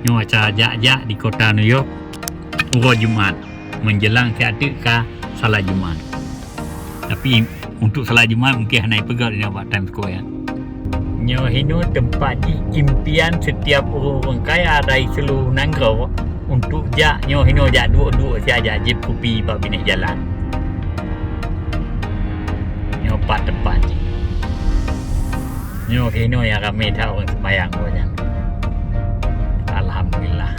Acara jak-jak di kota New York Urus Jumaat menjelang tiada ke salat Jumaat. Tapi untuk salat Jumaat mungkin hanai pegang di buat Times Square ya. Nyo hino tempat di impian setiap orang kaya dari seluruh negara untuk jak nyo hino jak dua-dua saja jip kopi pak bini jalan. Nyo pat tempat ni. Nyo hino yang ramai tahu orang sembahyang banyak. Alhamdulillah.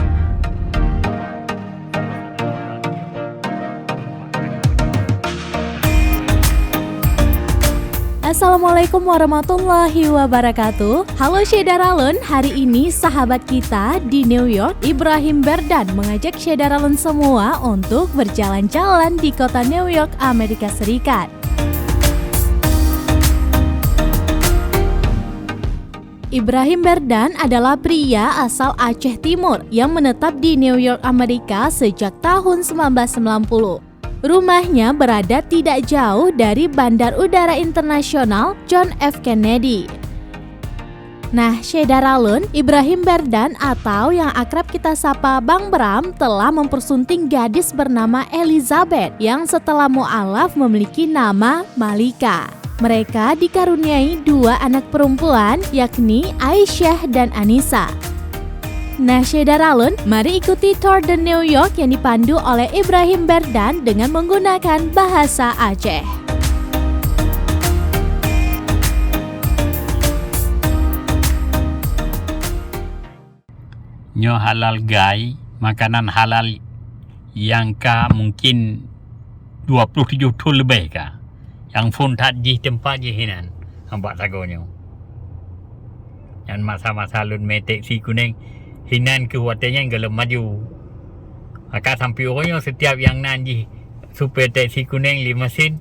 Assalamualaikum warahmatullahi wabarakatuh. Halo Syedaralun, hari ini sahabat kita di New York, Ibrahim Berdan mengajak Syedaralun semua untuk berjalan-jalan di kota New York, Amerika Serikat. Ibrahim Berdan adalah pria asal Aceh Timur yang menetap di New York, Amerika sejak tahun 1990. Rumahnya berada tidak jauh dari Bandar Udara Internasional John F. Kennedy. Nah, Syedaralun, Ibrahim Berdan atau yang akrab kita sapa Bang Bram telah mempersunting gadis bernama Elizabeth yang setelah mu'alaf memiliki nama Malika. Mereka dikaruniai dua anak perempuan yakni Aisyah dan Anissa. Nah, Syedaralun, mari ikuti tour de New York yang dipandu oleh Ibrahim Berdan dengan menggunakan bahasa Aceh. Nyo halal gai, makanan halal yang mungkin 27 tahun lebih kah. Yang pun tak di tempat je hinan nampak sagonyo. Yang masa-masa lun metek si kuning hinan kekuatannya kalau maju. Maka sampai orangnya setiap yang nanti supaya taksi kuning li mesin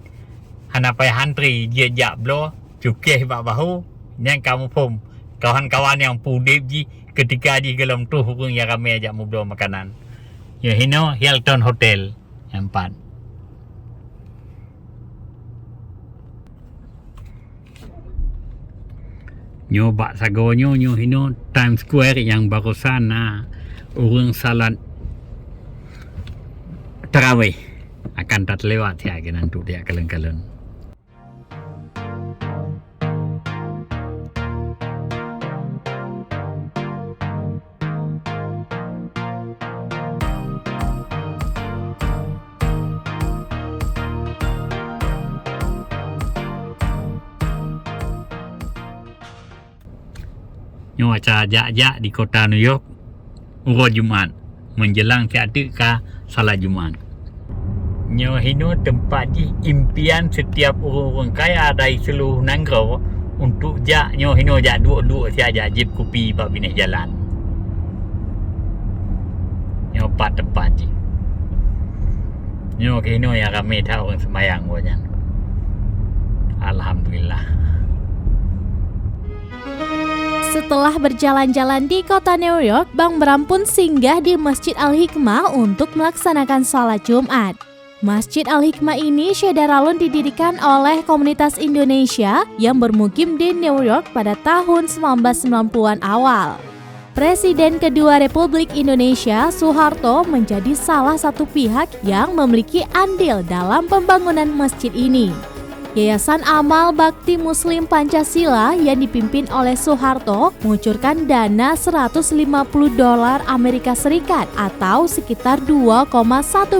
hanapai hantri dia jak blo cukeh bak bahu yang kamu pun kawan-kawan yang pudip ji ketika di dalam tu hukum yang kami ajak mublo makanan. Ya hino Hilton Hotel yang 4. Nyo bak sagonyo nyo hino Times Square yang barusan orang salat tarawih akan tak lewat ya nanti dia kalen-kalen. Nyo acara jak-jak di kota New York Urus Jumaat menjelang tiada ke salat Jumaat. Nyo hino tempat di impian setiap orang kaya dari seluruh negara untuk jak nyo hino jak dua-dua saja jip kopi pak bini jalan. Nyo pat tempat je. Nyo hino yang ramai tahu orang sembahyang banyak. Alhamdulillah. Setelah berjalan-jalan di kota New York, Bang Bram pun singgah di Masjid Al-Hikmah untuk melaksanakan salat Jumat. Masjid Al-Hikmah ini Syedaralun didirikan oleh komunitas Indonesia yang bermukim di New York pada tahun 1990-an awal. Presiden kedua Republik Indonesia, Soeharto, menjadi salah satu pihak yang memiliki andil dalam pembangunan masjid ini. Yayasan Amal Bakti Muslim Pancasila yang dipimpin oleh Soeharto mengucurkan dana $150 Amerika Serikat atau sekitar 2,1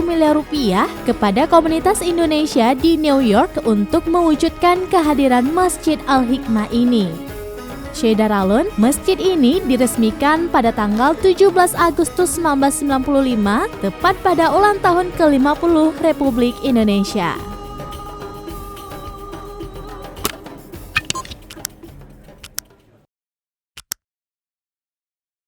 miliar rupiah kepada komunitas Indonesia di New York untuk mewujudkan kehadiran Masjid Al-Hikmah ini. Syedaralun, masjid ini diresmikan pada tanggal 17 Agustus 1995, tepat pada ulang tahun ke-50 Republik Indonesia.